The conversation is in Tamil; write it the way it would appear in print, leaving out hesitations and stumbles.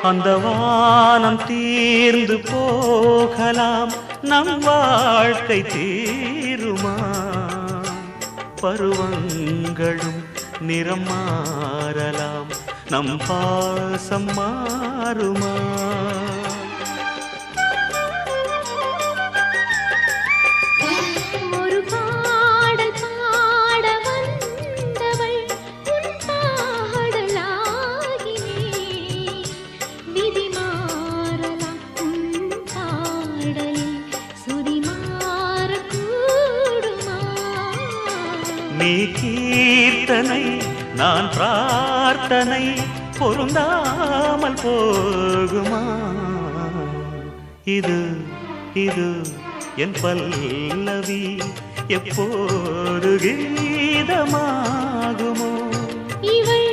அந்த வானம் தீர்ந்து போகலாம், நம் வாழ்க்கை தீருமா? பருவங்களும் நிறம் மாறலாம், நம் பாசம் மாறுமா? நீ கீர்த்தனை நான் பிரார்த்தனை, பொருந்தாமல் போகுமா? இது இது என் பல்லவி எப்போது கீதமாகுமோ? இவள்